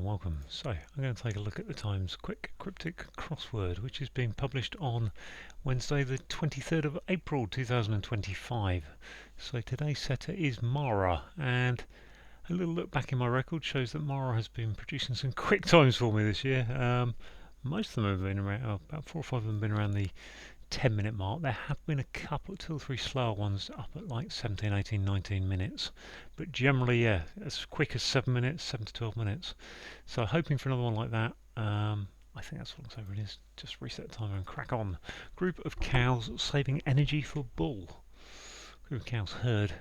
welcome. So, I'm going to take a look at the Times Quick Cryptic crossword, which is being published on Wednesday the 23rd of April 2025. So today's setter is Mara, and a little look back in my record shows that Mara has been producing some quick times for me this year. Most of them have been around, about 4 or 5 of them have been around the 10-minute mark. There have been a couple, 2 or 3 slower ones up at like 17, 18, 19 minutes, but generally, yeah, as quick as 7 minutes, 7 to 12 minutes. So hoping for another one like that. I think that's what it is. Just reset the timer and crack on. Group of cows saving energy for bull. Group of cows herd.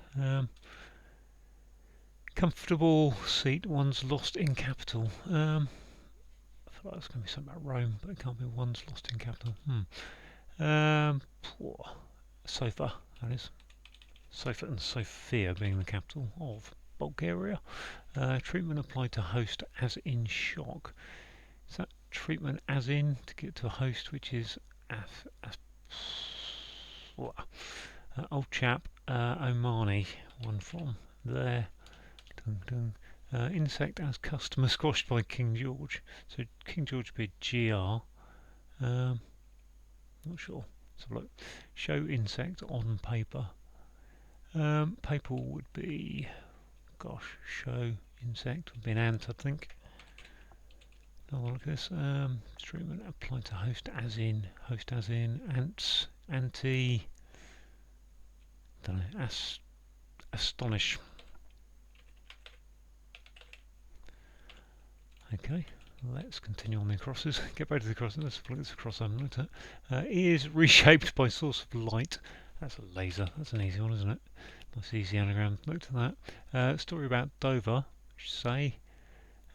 Comfortable seat. One's lost in capital. I feel like that's going to be something about Rome, but it can't be one's lost in capital. Sofa, that is. Sofa and Sofia being the capital of Bulgaria. Treatment applied to host as in shock. Is that treatment as in to get to a host, which is old chap Omani, one from there. Insect as customer squashed by King George. So King George would be GR. Not sure. Let's have a look. Show insect on paper. Paper would be, gosh, show insect would be an ant, I think. Another look at this. Treatment applied to host as in, ants, anti, don't know, astonish. Okay. Let's continue on the crosses. Get back to the crosses. Let's look at the cross I'm looking at. Ears reshaped by source of light. That's a laser. That's an easy one, isn't it? Nice easy anagram. Look at that. Story about Dover. Say.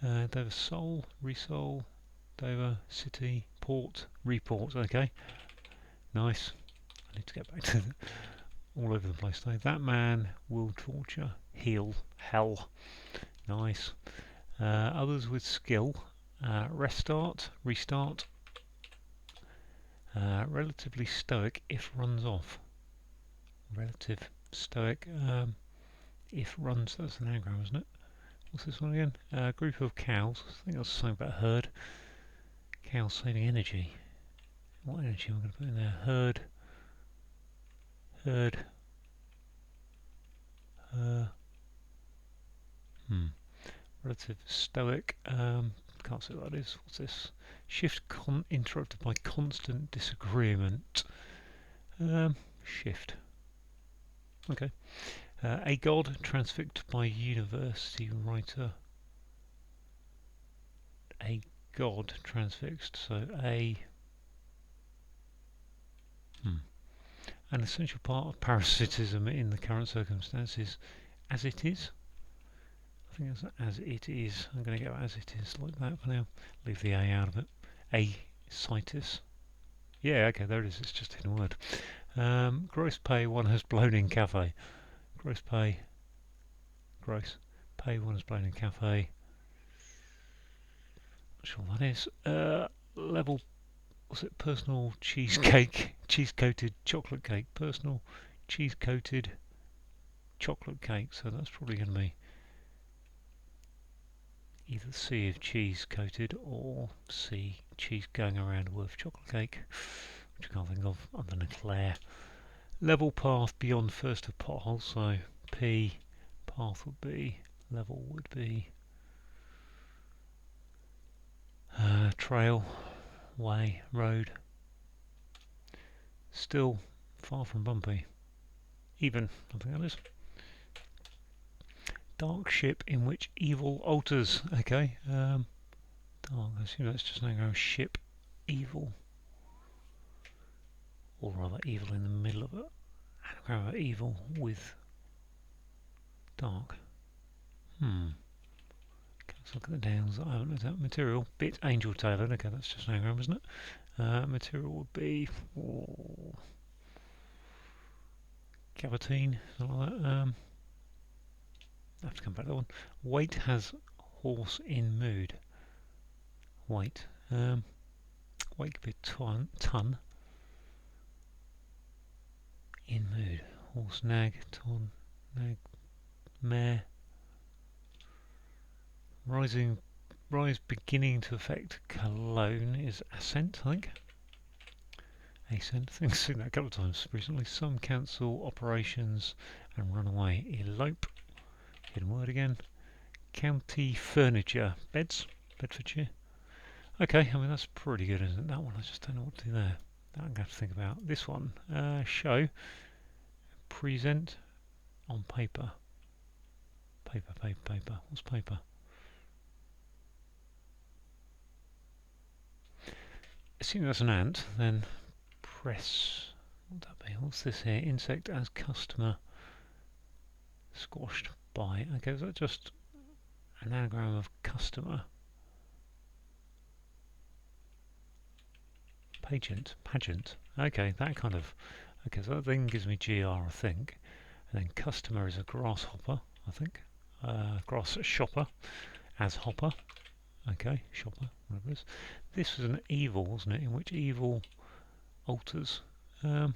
Dover Soul. Resole. Dover City. Port. Report. Okay. Nice. I need to get back to that. All over the place today. That man will torture. Heal. Hell. Nice. Others with skill. Restart, relatively stoic if runs off. Relative stoic if runs, that's an anagram, isn't it? What's this one again? Group of cows, I think that's something about herd. Cows saving energy. What energy am I going to put in there? Herd. Relative stoic. Can't see what that is. What's this? Shift interrupted by constant disagreement. Shift. Okay. A god transfixed by university writer. A god transfixed. So a. An essential part of parasitism in the current circumstances, as it is. I think it's as it is. I'm going to go as it is like that for now. Leave the A out of it. Asitis. Yeah, okay, there it is. It's just a hidden word. Gross pay one has blown in cafe. Gross pay. Gross pay one has blown in cafe. Not sure what that is. Level. What's it? Personal cheesecake. Cheese coated chocolate cake. Personal cheese coated chocolate cake. So that's probably going to be either C of cheese coated or C cheese going around with chocolate cake, which I can't think of other than Eclair. Level path beyond first of potholes, so P path would be, level would be trail, way, road. Still far from bumpy. Even, I think that is. Dark ship in which evil alters. Okay. Dark. I assume that's just an anagram. Ship. Evil. Or rather, evil in the middle of it. Anagram of evil with dark. Let's look at the downs. I haven't looked at material. Bit angel tailored. Okay, that's just an anagram, isn't it? Material would be Gavatine, something like that. I have to come back to that one. Weight has horse in mood. Weight. Weight could be ton. In mood. Horse, nag, ton, nag, mare. Rising rise beginning to affect cologne is ascent, I think. Ascent, I think I've seen that a couple of times recently. Some cancel operations and run away. Elope, hidden word again. County furniture, beds, Bedfordshire. Okay, I mean that's pretty good, isn't it? That one, I just don't know what to do there. That I'm going to have to think about. This one, show, present, on paper. Paper, paper, paper. What's paper? Assuming that's an ant, then press. What would that be? What's this here? Insect as customer. Squashed by. Okay, is that just an anagram of customer? Pageant. Okay, that kind of. Okay, so that thing gives me GR, I think. And then customer is a grasshopper, I think. Grass shopper as hopper. Okay, shopper, whatever it is. This was an evil, wasn't it? In which evil alters. I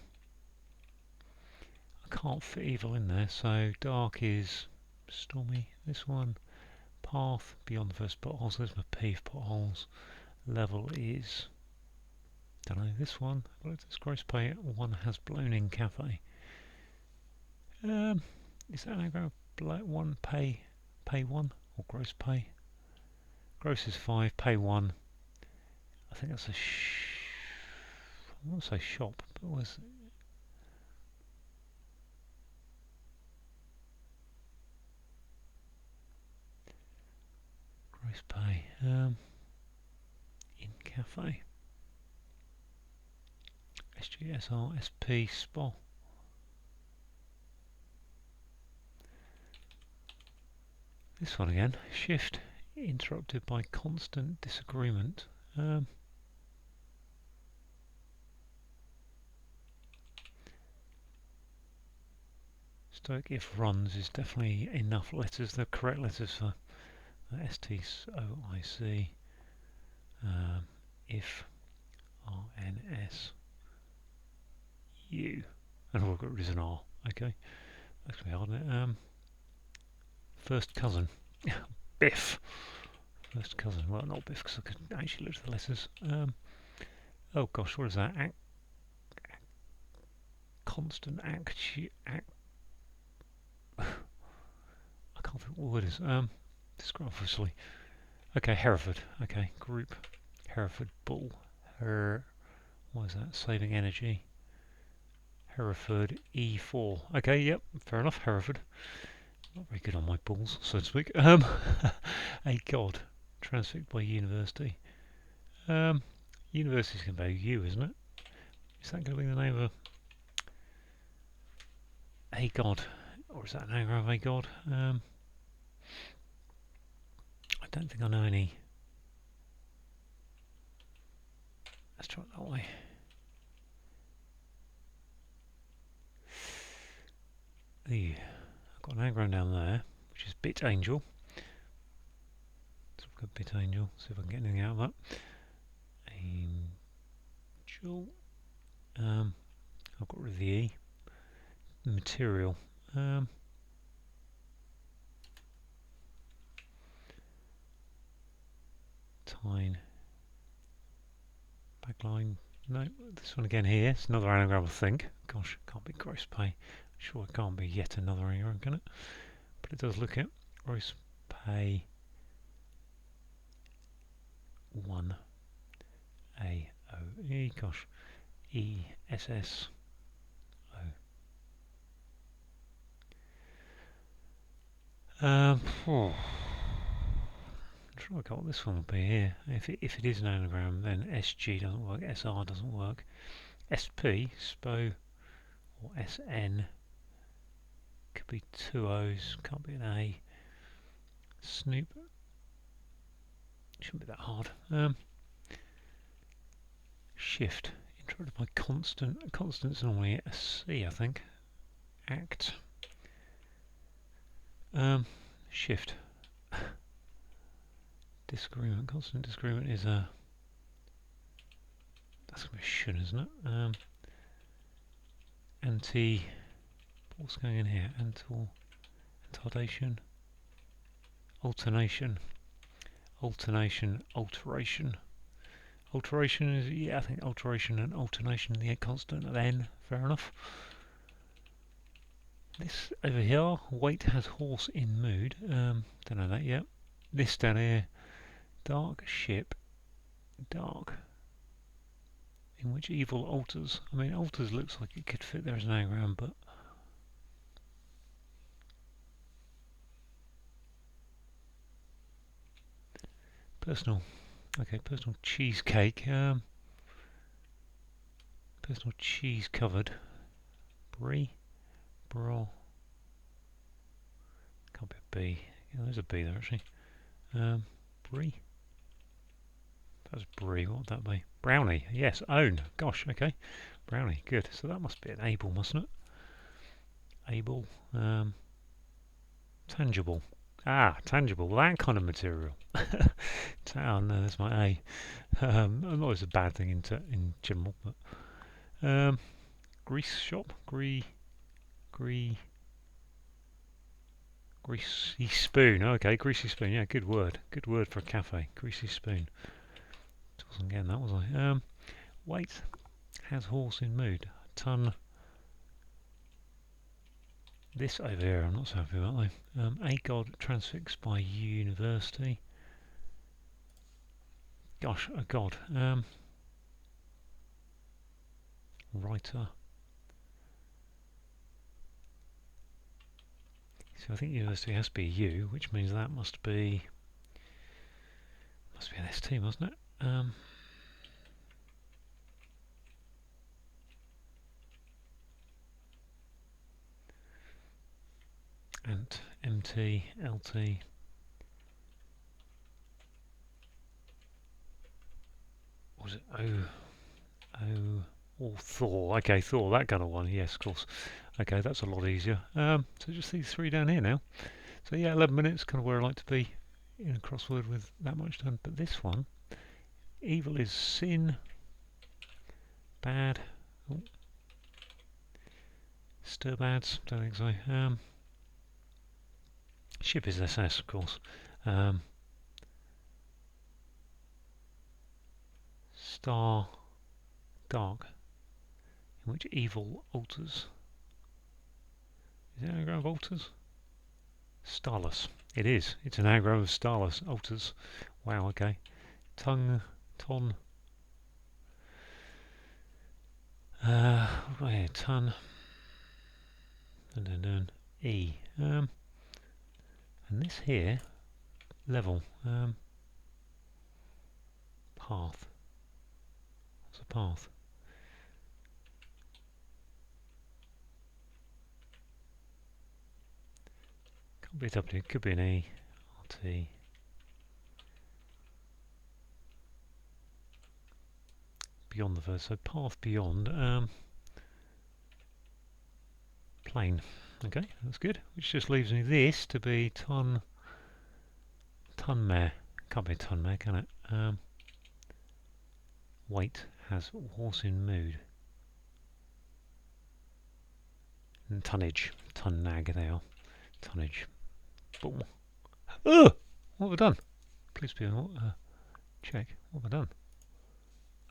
can't fit evil in there, so dark is stormy. This one, path beyond the first potholes. There's my P for potholes. Level is, don't know, this one. It's gross pay. One has blown in cafe. Is that anagram? One pay one or gross pay? Gross is 5, pay 1. I think that's a I want to say shop, but was gross pay in cafe. SGSR SP SPO. This one again. Shift interrupted by constant disagreement. Stoic if runs is definitely enough letters. The correct letters for STOIC. If RNS U. And all I've got rid is an R. Okay, that's gonna be hard, isn't it? First cousin. Biff. First cousin. Well, not Biff, because I could actually look at the letters. Oh gosh, what is that? Constant act. I can't think what the word is. Describe obviously. Okay, Hereford. Okay, group. Hereford Bull. What is that? Saving energy. Hereford E4. Okay, yep, fair enough. Hereford. Not very good on my balls, so to speak. A god. Transfixed by university. University's going to be U, isn't it? Is that going to be the name of a god? Or is that an anagram of a god? I don't think I know any. Let's try it that way. I've got an anagram down there, which is bit angel. So I've got bit angel. See if I can get anything out of that. Angel. I've got rid of the E. Material. Tine. Backline. No, this one again here. It's another anagram, I think. Gosh, can't be gross pay. Sure, it can't be yet another anagram, can it? But it does look it. Gross pay 1 AOE. Gosh, ESS. I'm sure I got what this one will be here. If it is an anagram, then SG doesn't work, SR doesn't work. SP, SPO, or SN could be 2 O's, can't be an A. Snoop shouldn't be that hard. Shift interrupted by constant. Constant's normally a C, I think. Act. Shift. Disagreement. Constant disagreement is a. That's gonna be a shun, isn't it? Anti. What's going in here? Antardation. Alternation. Alternation, alteration. Alteration is, yeah, I think alteration and alternation, the consonant at N, fair enough. This over here, wait has horse in mood, don't know that yet. This down here, dark ship, dark, in which evil alters. I mean, alters looks like it could fit there as an anagram, but personal, okay, personal cheesecake, personal cheese covered, brie, bra, can't be a B, yeah, there's a B there actually, brie, that's brie, what would that be? Brownie, yes, own, gosh, okay, brownie, good, so that must be an able, mustn't it? Able, tangible, tangible, that kind of material. Oh no, that's my A. Not always a bad thing in general, but grease shop, greasy spoon. Okay, greasy spoon. Yeah, good word for a cafe. Greasy spoon. Wasn't getting that, was I? Wait, has horse in mood. Ton. This over here, I'm not so happy about though. A god transfixed by university. Gosh, a god. Writer. So I think university has to be a U, which means that must be an ST, mustn't it? Ant, MT, LT. What was it? O, or Thor. Okay, Thor, that kind of one. Yes, of course. Okay, that's a lot easier. So just these three down here now. So yeah, 11 minutes, kind of where I like to be in a crossword with that much done. But this one, evil is sin, bad. Oh. Stirbads, don't think so. Ship is SS, of course. Star, dark, in which evil alters. Is it an anagram of alters? Starless. It is. It's an anagram of starless. Alters. Wow, okay. Tongue, ton. What have I here? Ton. E. And this here, level. Path. What's a path? Can't be a W, could be an E. RT. Beyond the verse, so path beyond. Plane. Okay, that's good. Which just leaves me this to be ton mare. Can't be a ton mare, can it? Wait has horse in mood. And tonnage. Ton nag they are. Tonnage. Boom. Ugh! What have I done? Please be check. What have I done?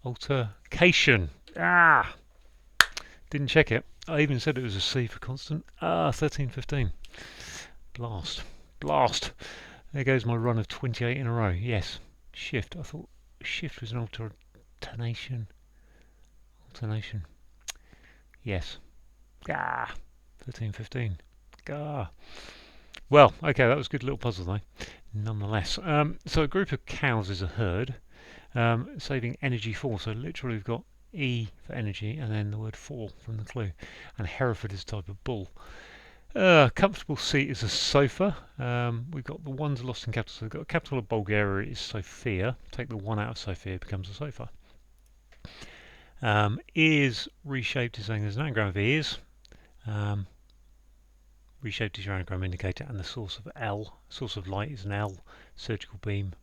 Altercation. Didn't check it. I even said it was a C for constant. 13:15. Blast. There goes my run of 28 in a row. Yes. Shift. I thought shift was an alternation. Yes. 13:15. Well, okay, that was a good little puzzle though. Nonetheless. So a group of cows is a herd. Saving energy for. So literally we've got E for energy and then the word for from the clue. And Hereford is a type of bull. Comfortable seat is a sofa. We've got the ones lost in capital. So we've got the capital of Bulgaria is Sofia. Take the one out of Sofia, it becomes a sofa. Ears reshaped is saying there's an anagram of ears. Reshaped is your anagram indicator, and the source of L, source of light is an L. Surgical beam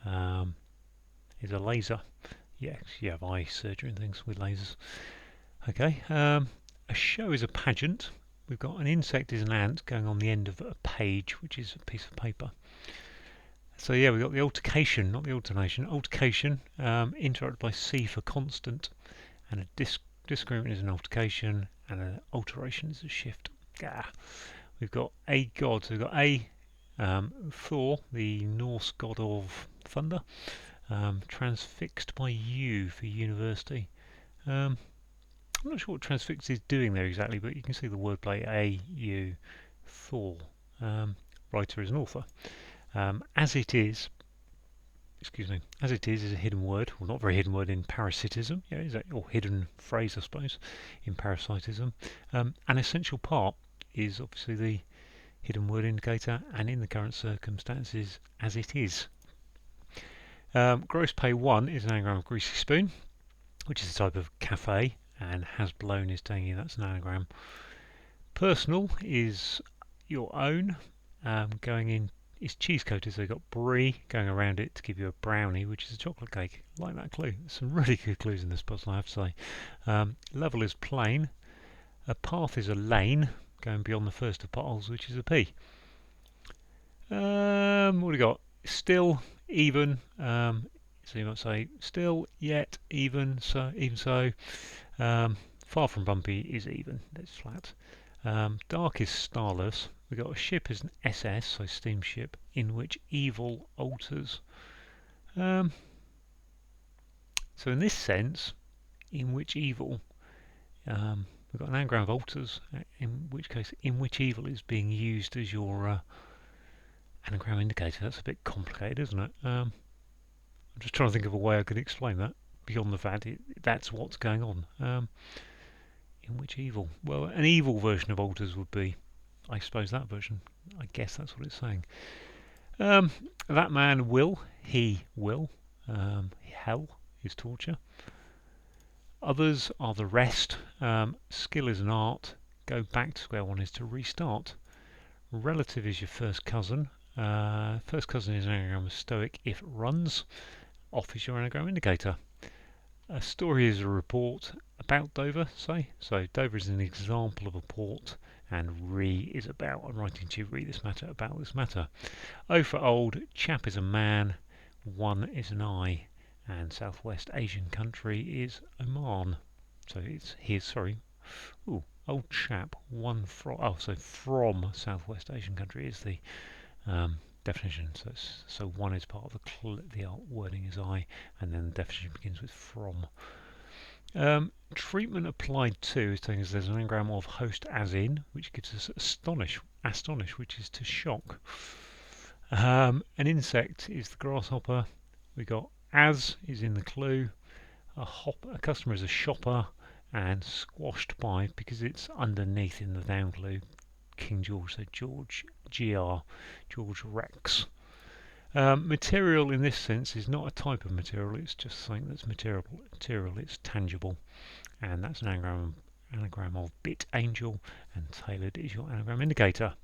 is a laser. Yes, you have eye surgery and things with lasers. Okay, a show is a pageant. We've got an insect is an ant going on the end of a page, which is a piece of paper. So yeah, we got the altercation, not the alternation. Altercation, interrupted by C for constant, and a disagreement is an altercation, and an alteration is a shift. Ah. We've got a god, so we've got Thor, the Norse god of thunder, transfixed by U for university. I'm not sure what transfixed is doing there exactly, but you can see the wordplay A, U, Thor. Writer is an author. As it is a hidden word, well, not very hidden word in parasitism, or hidden phrase, I suppose, in parasitism. An essential part is obviously the hidden word indicator, and in the current circumstances, as it is. Gross pay 1 is an anagram of greasy spoon, which is a type of cafe, and has blown is telling you that's an anagram. Personal is your own, going in is cheese coated, so you've got brie going around it to give you a brownie, which is a chocolate cake. I like that clue. There's some really good clues in this puzzle, I have to say. Level is plain. A path is a lane going beyond the first of potholes, which is a P. What do we got? Still, even. So you might say still, yet, even, so, even so. Far from bumpy is even. That's flat. Dark is starless. We've got a ship is an SS, so steamship, in which evil alters. So in this sense, in which evil, we've got an anagram of alters, in which case, in which evil is being used as your anagram indicator. That's a bit complicated, isn't it? I'm just trying to think of a way I could explain that beyond the fact that's what's going on. In which evil? Well, an evil version of alters would be, I suppose, that version. I guess that's what it's saying. That man will, he will. Hell is torture. Others are the rest. Skill is an art. Go back to square one is to restart. Relative is your first cousin. First cousin is an anagram of stoic if it runs. Off is your anagram indicator. A story is a report about Dover, say. So Dover is an example of a port, and re is about. I'm writing to you, re this matter, about this matter. O for old, chap is a man, one is an I, and Southwest Asian country is Oman. So it's here, sorry. Ooh, old chap, one from, so from Southwest Asian country is the definition. So one is part of the wording is I, and then the definition begins with from. Treatment applied to is telling us there's an anagram of host as in, which gives us astonish, which is to shock. An insect is the grasshopper. We got as is in the clue. A customer is a shopper, and squashed by because it's underneath in the down clue. King George, so George GR, George Rex. Material in this sense is not a type of material, it's just something that's material, it's tangible, and that's an anagram of bit angel, and tailored is your anagram indicator.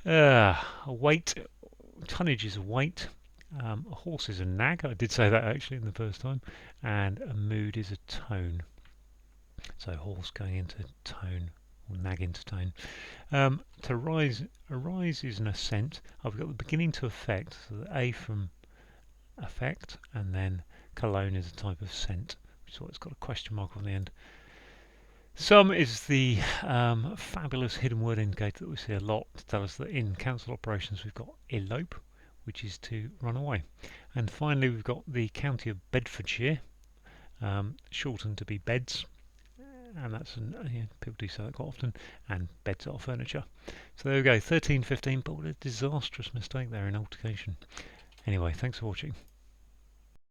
A weight, tonnage is a weight, a horse is a nag, I did say that actually in the first time, and a mood is a tone. So horse going into tone, or nag into tone. To arise is an ascent. I've got the beginning to effect, so the A from effect, and then cologne is a type of scent, so it's got a question mark on the end. Some is the fabulous hidden word indicator that we see a lot to tell us that in council operations we've got elope, which is to run away. And finally we've got the county of Bedfordshire, shortened to be beds, and that's people do say that quite often, and beds are furniture. So there we go, 13-15, but what a disastrous mistake there in altercation. Anyway, thanks for watching.